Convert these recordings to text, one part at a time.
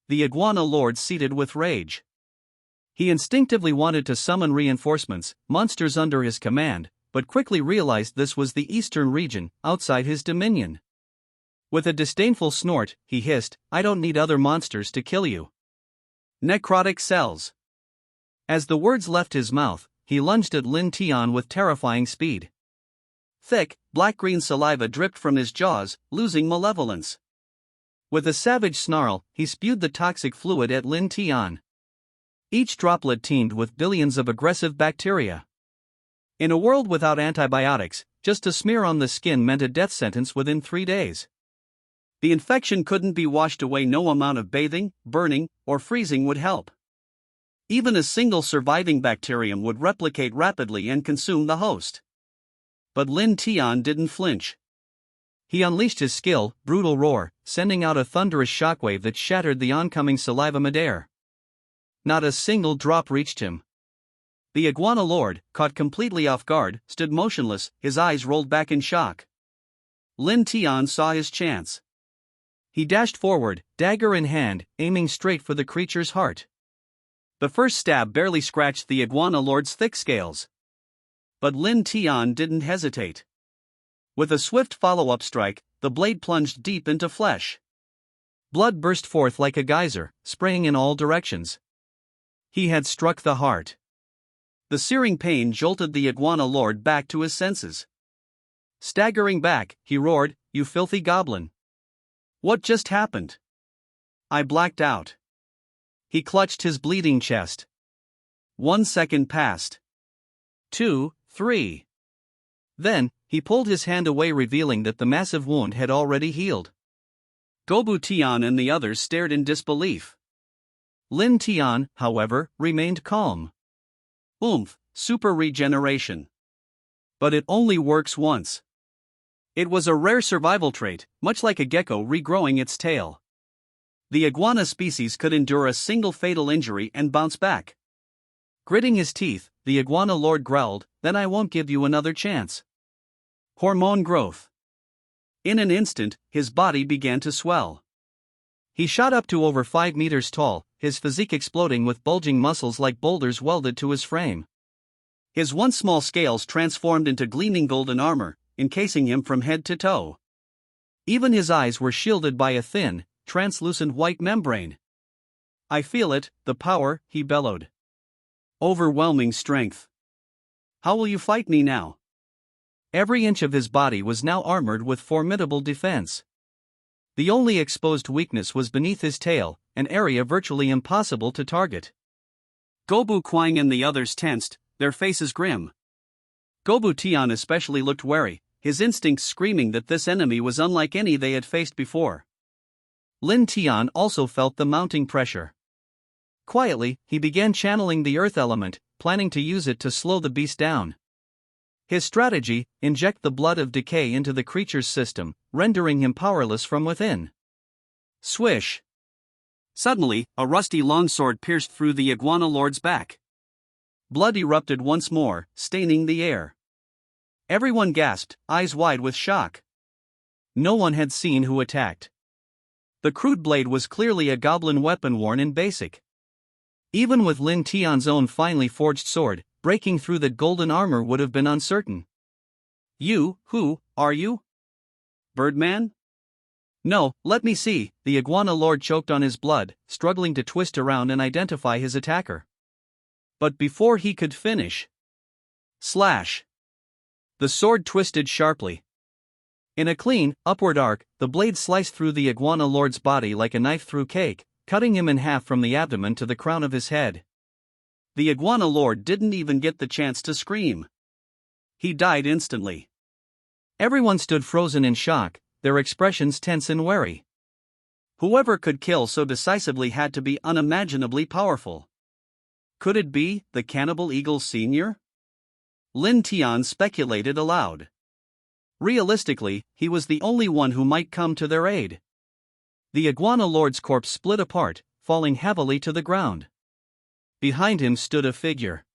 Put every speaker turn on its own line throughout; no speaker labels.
the iguana lord seethed with rage. He instinctively wanted to summon reinforcements, monsters under his command, but quickly realized this was the eastern region, outside his dominion. With a disdainful snort, he hissed, "I don't need other monsters to kill you. Necrotic cells." As the words left his mouth, he lunged at Lin Tian with terrifying speed. Thick, black-green saliva dripped from his jaws, losing malevolence. With a savage snarl, he spewed the toxic fluid at Lin Tian. Each droplet teemed with billions of aggressive bacteria. In a world without antibiotics, just a smear on the skin meant a death sentence within 3 days. The infection couldn't be washed away. No amount of bathing, burning, or freezing would help. Even a single surviving bacterium would replicate rapidly and consume the host. But Lin Tian didn't flinch. He unleashed his skill, brutal roar, sending out a thunderous shockwave that shattered the oncoming saliva midair. Not a single drop reached him. The iguana lord, caught completely off guard, stood motionless, his eyes rolled back in shock. Lin Tian saw his chance. He dashed forward, dagger in hand, aiming straight for the creature's heart. The first stab barely scratched the iguana lord's thick scales. But Lin Tian didn't hesitate. With a swift follow-up strike, the blade plunged deep into flesh. Blood burst forth like a geyser, spraying in all directions. He had struck the heart. The searing pain jolted the iguana lord back to his senses. Staggering back, he roared, "You filthy goblin! What just happened?" "I blacked out." He clutched his bleeding chest. 1 second passed. 2, 3. Then, he pulled his hand away, revealing that the massive wound had already healed. Gobu Tian and the others stared in disbelief. Lin Tian, however, remained calm. Oomph, super regeneration. But it only works once. It was a rare survival trait, much like a gecko regrowing its tail. The iguana species could endure a single fatal injury and bounce back. Gritting his teeth, the iguana lord growled, "Then I won't give you another chance." Hormone growth. In an instant, his body began to swell. He shot up to over 5 meters tall, his physique exploding with bulging muscles like boulders welded to his frame. His once small scales transformed into gleaming golden armor, encasing him from head to toe. Even his eyes were shielded by a thin, translucent white membrane. "I feel it, the power," he bellowed. "Overwhelming strength. How will you fight me now?" Every inch of his body was now armored with formidable defense. The only exposed weakness was beneath his tail, an area virtually impossible to target. Gobu Quang and the others tensed, their faces grim. Gobu Tian especially looked wary, his instincts screaming that this enemy was unlike any they had faced before. Lin Tian also felt the mounting pressure. Quietly, he began channeling the earth element, planning to use it to slow the beast down. His strategy: inject the blood of decay into the creature's system, rendering him powerless from within. Swish! Suddenly, a rusty longsword pierced through the iguana lord's back. Blood erupted once more, staining the air. Everyone gasped, eyes wide with shock. No one had seen who attacked. The crude blade was clearly a goblin weapon worn in basic. Even with Lin Tian's own finely forged sword, breaking through the golden armor would have been uncertain. Who are you? Birdman? No, let me see." The iguana lord choked on his blood, struggling to twist around and identify his attacker. But before he could finish, slash! The sword twisted sharply. In a clean, upward arc, the blade sliced through the iguana lord's body like a knife through cake, cutting him in half from the abdomen to the crown of his head. The iguana lord didn't even get the chance to scream. He died instantly. Everyone stood frozen in shock, their expressions tense and wary. Whoever could kill so decisively had to be unimaginably powerful. Could it be the Cannibal Eagle Sr.? Lin Tian speculated aloud. Realistically, he was the only one who might come to their aid. The iguana lord's corpse split apart, falling heavily to the ground. Behind him stood a figure.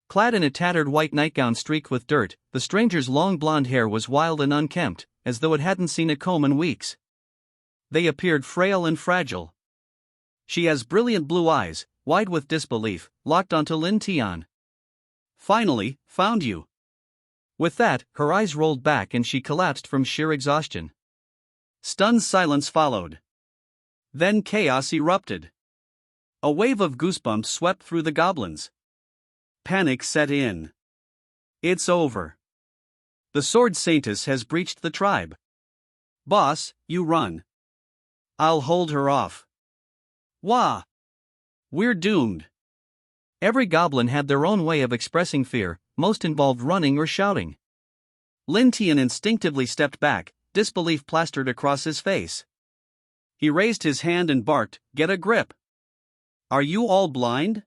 Clad in a tattered white nightgown streaked with dirt, the stranger's long blonde hair was wild and unkempt, as though it hadn't seen a comb in weeks. They appeared frail and fragile. She has brilliant blue eyes, wide with disbelief, locked onto Lin Tian. Finally, found you. With that, her eyes rolled back and she collapsed from sheer exhaustion. Stunned silence followed. Then chaos erupted. A wave of goosebumps swept through the goblins. Panic set in. It's over. The Sword Saintess has breached the tribe. Boss, you run. I'll hold her off. Wah! We're doomed. Every goblin had their own way of expressing fear, most involved running or shouting. Lin Tian instinctively stepped back, disbelief plastered across his face. He raised his hand and barked, "Get a grip! Are you all blind?"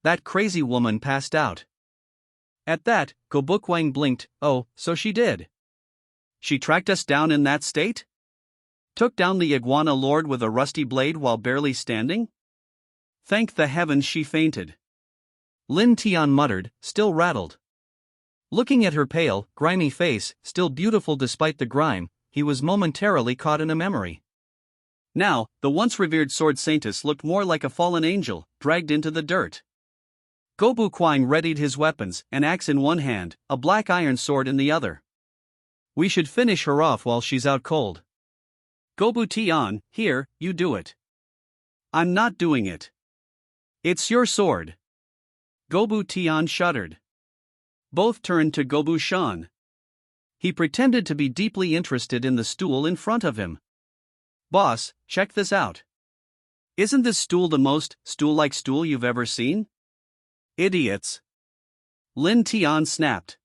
That crazy woman passed out. At that, Kobukwang blinked. Oh, so she did. She tracked us down in that state? Took down the iguana lord with a rusty blade while barely standing? Thank the heavens she fainted. Lin Tian muttered, still rattled. Looking at her pale, grimy face, still beautiful despite the grime, he was momentarily caught in a memory. Now, the once revered Sword Saintess looked more like a fallen angel, dragged into the dirt. Gobu Kwang readied his weapons, an axe in one hand, a black iron sword in the other. We should finish her off while she's out cold. Gobu Tian, here, you do it. I'm not doing it. It's your sword. Gobu Tian shuddered. Both turned to Gobu Shan. He pretended to be deeply interested in the stool in front of him. Boss, check this out. Isn't this stool the most stool-like stool you've ever seen? Idiots. Lin Tian snapped.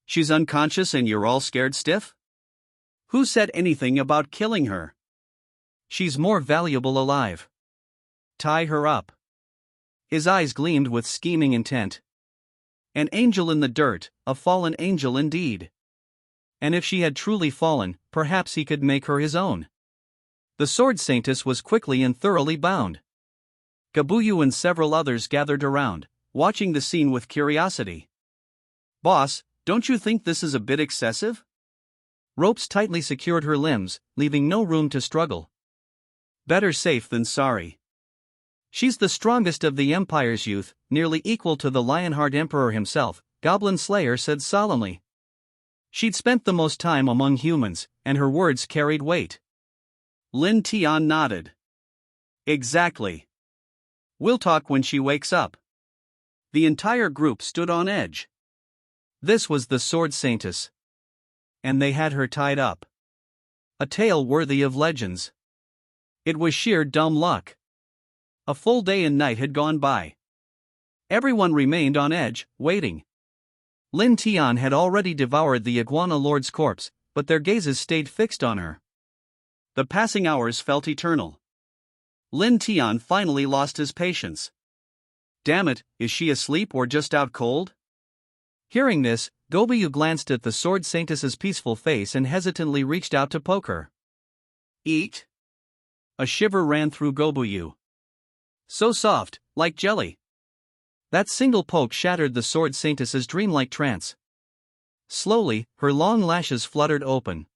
She's unconscious and you're all scared stiff? Who said anything about killing her? She's more valuable alive. Tie her up. His eyes gleamed with scheming intent. An angel in the dirt, a fallen angel indeed. And if she had truly fallen, perhaps he could make her his own. The Sword Saintess was quickly and thoroughly bound. Gabuyu and several others gathered around, watching the scene with curiosity. Boss, don't you think this is a bit excessive? Ropes tightly secured her limbs, leaving no room to struggle. Better safe than sorry. She's the strongest of the Empire's youth, nearly equal to the Lionheart Emperor himself, Goblin Slayer said solemnly. She'd spent the most time among humans, and her words carried weight. Lin Tian nodded. Exactly. We'll talk when she wakes up. The entire group stood on edge. This was the Sword Saintess. And they had her tied up. A tale worthy of legends. It was sheer dumb luck. A full day and night had gone by. Everyone remained on edge, waiting. Lin Tian had already devoured the Iguana Lord's corpse, but their gazes stayed fixed on her. The passing hours felt eternal. Lin Tian finally lost his patience. Damn it, is she asleep or just out cold? Hearing this, Gobiyu glanced at the Sword Saintess's peaceful face and hesitantly reached out to poke her. Eat? A shiver ran through Gobiyu. So soft, like jelly. That single poke shattered the Sword Saintess's dreamlike trance. Slowly, her long lashes fluttered open.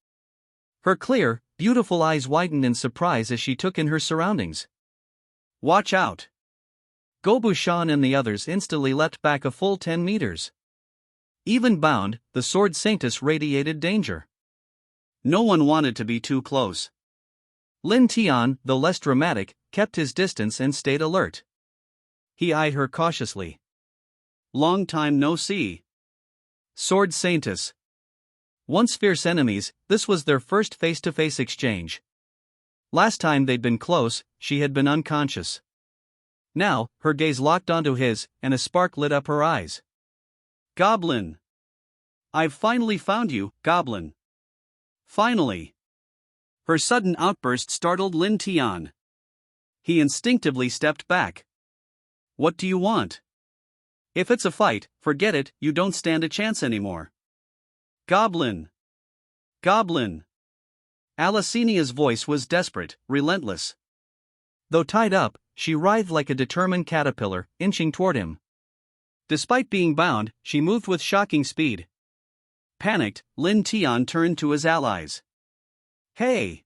Her clear, beautiful eyes widened in surprise as she took in her surroundings. Watch out! Gobu Shan and the others instantly leapt back a full 10 meters. Even bound, the Sword Saintess radiated danger. No one wanted to be too close. Lin Tian, though less dramatic, kept his distance and stayed alert. He eyed her cautiously. Long time no see. Sword Saintess. Once fierce enemies, this was their first face-to-face exchange. Last time they'd been close, she had been unconscious. Now, her gaze locked onto his, and a spark lit up her eyes. Goblin! I've finally found you, Goblin. Finally! Her sudden outburst startled Lin Tian. He instinctively stepped back. What do you want? If it's a fight, forget it, you don't stand a chance anymore. Goblin! Goblin! Alicinia's voice was desperate, relentless. Though tied up, she writhed like a determined caterpillar, inching toward him. Despite being bound, she moved with shocking speed. Panicked, Lin Tian turned to his allies. Hey!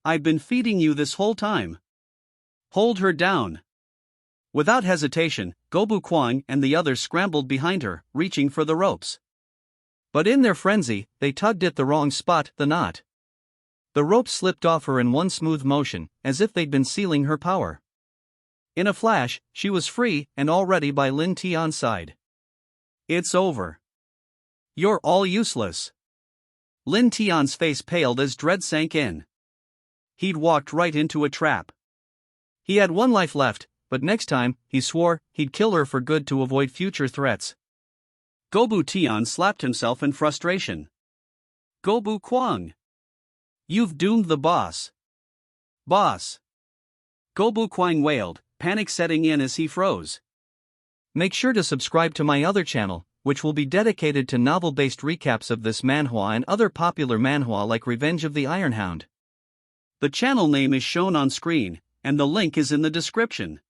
I've been feeding you this whole time. Hold her down. Without hesitation, Gobu Kwang and the others scrambled behind her, reaching for the ropes. But in their frenzy, they tugged at the wrong spot, the knot. The rope slipped off her in one smooth motion, as if they'd been sealing her power. In a flash, she was free and already by Lin Tian's side. It's over. You're all useless. Lin Tian's face paled as dread sank in. He'd walked right into a trap. He had one life left, but next time, he swore, he'd kill her for good to avoid future threats. Gobu Tian slapped himself in frustration. Gobu Kwang. You've doomed the boss. Boss. Gobu Kwang wailed, panic setting in as he froze. Make sure to subscribe to my other channel, which will be dedicated to novel-based recaps of this manhwa and other popular manhwa like Revenge of the Ironhound. The channel name is shown on screen, and the link is in the description.